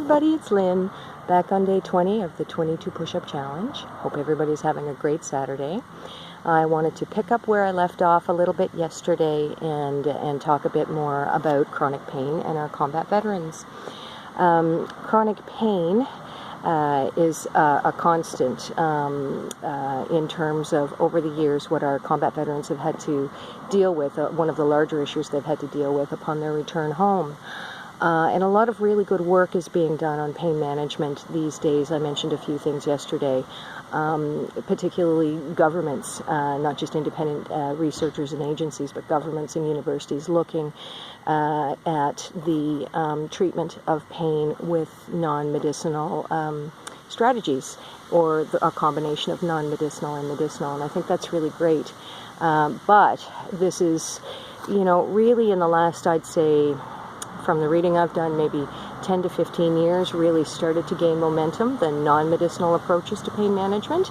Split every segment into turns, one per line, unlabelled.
everybody, it's Lynn, back on day 20 of the 22 push-up challenge. Hope everybody's having a great Saturday. I wanted to pick up where I left off a little bit yesterday and talk a bit more about chronic pain and our combat veterans. Chronic pain is a constant in terms of, over the years, what our combat veterans have had to deal with, one of the larger issues they've had to deal with upon their return home. And a lot of really good work is being done on pain management these days. I mentioned a few things yesterday, particularly governments, not just independent researchers and agencies, but governments and universities looking at the treatment of pain with non-medicinal strategies, or a combination of non-medicinal and medicinal, and I think that's really great. But this is, really in the last, I'd say, from the reading I've done, maybe 10 to 15 years, really started to gain momentum, the non-medicinal approaches to pain management,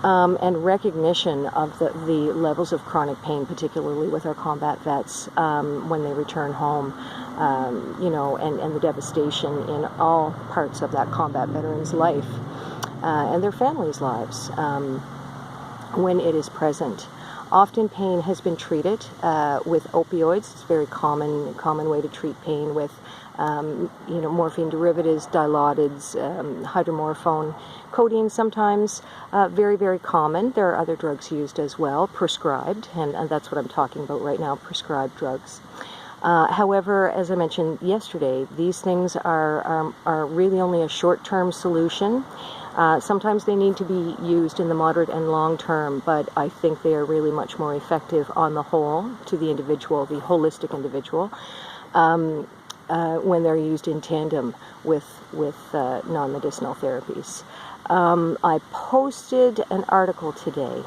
and recognition of the levels of chronic pain, particularly with our combat vets when they return home, and the devastation in all parts of that combat veteran's life and their families' lives when it is present. Often pain has been treated with opioids. It's a very common way to treat pain with, morphine derivatives, dilaudid, hydromorphone, codeine sometimes, very, very common. There are other drugs used as well, prescribed, and that's what I'm talking about right now, prescribed drugs. However, as I mentioned yesterday, these things are really only a short-term solution. Sometimes they need to be used in the moderate and long term, but I think they are really much more effective on the whole to the individual, the holistic individual, when they're used in tandem with non-medicinal therapies. I posted an article today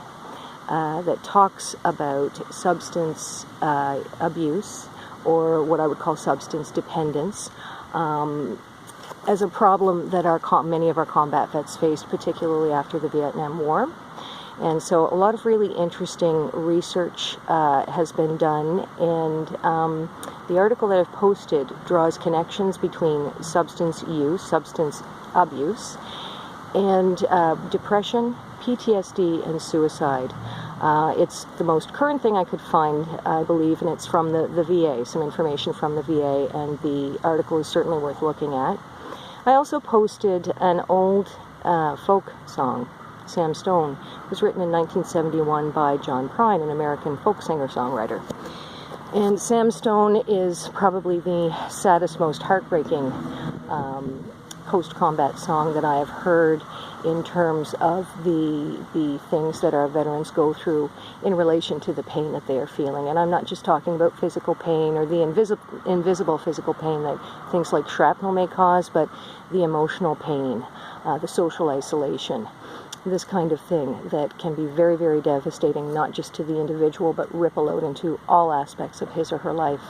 that talks about substance abuse, or what I would call substance dependence, as a problem that many of our combat vets faced, particularly after the Vietnam War. And so a lot of really interesting research has been done, and the article that I've posted draws connections between substance use, substance abuse, and depression, PTSD, and suicide. It's the most current thing I could find, I believe, and it's from the VA, some information from the VA, and the article is certainly worth looking at. I also posted an old folk song, Sam Stone. It was written in 1971 by John Prine, an American folk singer-songwriter. And Sam Stone is probably the saddest, most heartbreaking post-combat song that I have heard in terms of the things that our veterans go through in relation to the pain that they are feeling. And I'm not just talking about physical pain or the invisible physical pain that things like shrapnel may cause, but the emotional pain, the social isolation, this kind of thing that can be very, very devastating, not just to the individual, but ripple out into all aspects of his or her life.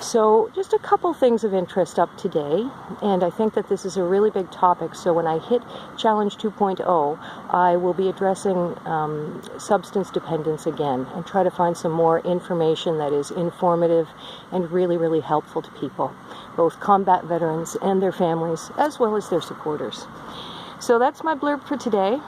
So just a couple things of interest up today, and I think that this is a really big topic, so when I hit Challenge 2.0, I will be addressing substance dependence again, and try to find some more information that is informative and really, really helpful to people, both combat veterans and their families, as well as their supporters. So that's my blurb for today,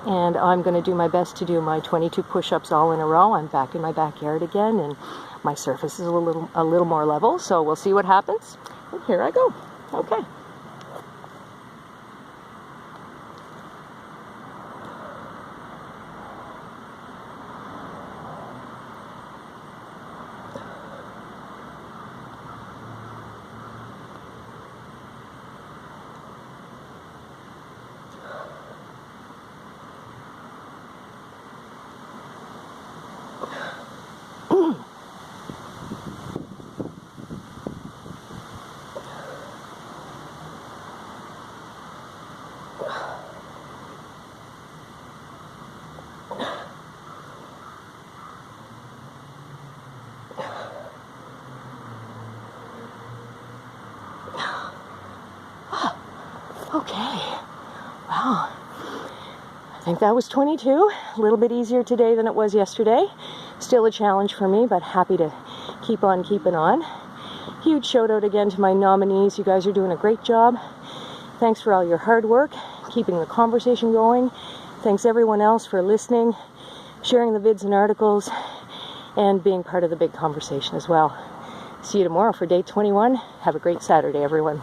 and I'm going to do my best to do my 22 push-ups all in a row. I'm back in my backyard again, and my surface is a little more level, so we'll see what happens. And here I go. Okay. Okay, wow, I think that was 22, a little bit easier today than it was yesterday. Still a challenge for me, but happy to keep on keeping on. Huge shout out again to my nominees. You guys are doing a great job. Thanks for all your hard work, keeping the conversation going. Thanks everyone else for listening, sharing the vids and articles, and being part of the big conversation as well. See you tomorrow for day 21. Have a great Saturday, everyone.